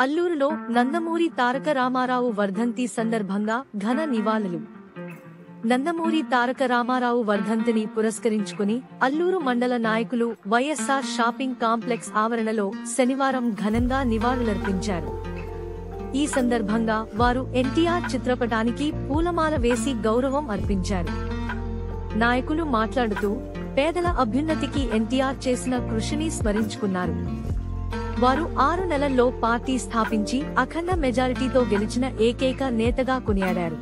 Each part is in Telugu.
అల్లూరులో నందమూరి తారక రామారావు వర్ధంతి సందర్భంగా ఘన నివాళులు. నందమూరి తారక రామారావు వర్ధంతిని పురస్కరించుకుని అల్లూరు మండల నాయకులు వైఎస్ఆర్ షాపింగ్ కాంప్లెక్స్ ఆవరణలో శనివారం ఘనంగా నివాళులర్పించారు. ఈ సందర్భంగా వారు ఎన్టీఆర్ చిత్రపటానికి పూలమాల వేసి గౌరవం అర్పించారు. నాయకులు మాట్లాడుతూ పేదల అభ్యున్నతికి ఎన్టీఆర్ చేసిన కృషిని స్మరించుకున్నారు. వారు 6 నెలల్లో పార్టీ స్థాపించి అఖండ మెజారిటీతో గెలిచిన ఏకైక నేతగా కొనియాడారు.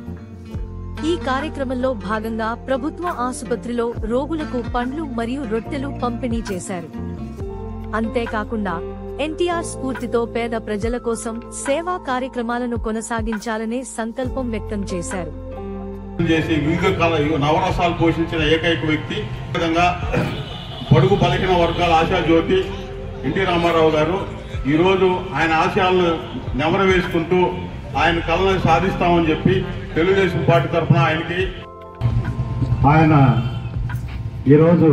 ఈ కార్యక్రమంలో భాగంగా ప్రభుత్వ ఆసుపత్రిలో రోగులకు పండ్లు మరియు రొట్టెలు పంపిణీ చేశారు. అంతేకాకుండా ఎన్టీఆర్ స్ఫూర్తితో పేద ప్రజల కోసం సేవా కార్యక్రమాలను కొనసాగించాలనే సంకల్పం వ్యక్తం చేశారు. నవరసాలు పోషించిన ఏకైక వ్యక్తి, విధంగా పొడుగు బలహీన వర్గాల ఆశాజ్యోతి ఎన్టీ రామారావు గారు ఈరోజు ఆయన ఆశయాలను నెమరవేసుకుంటూ ఆయన కళను సాధిస్తామని చెప్పి తెలుగుదేశం పార్టీ తరఫున ఆయన ఈరోజు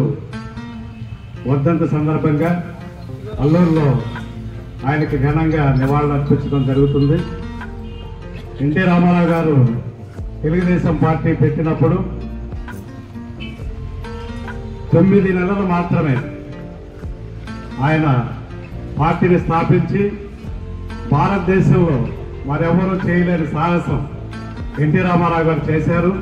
వర్ధంతి సందర్భంగా అల్లూరులో ఆయనకి ఘనంగా నివాళులు అర్పించడం జరుగుతుంది. ఎన్టీ రామారావు గారు తెలుగుదేశం పార్టీ పెట్టినప్పుడు 9 నెలలు మాత్రమే ఆయన పార్టీని స్థాపించి భారతదేశంలో మరెవరూ చేయలేని సాహసం ఎన్టీ రామారావు గారు చేశారు.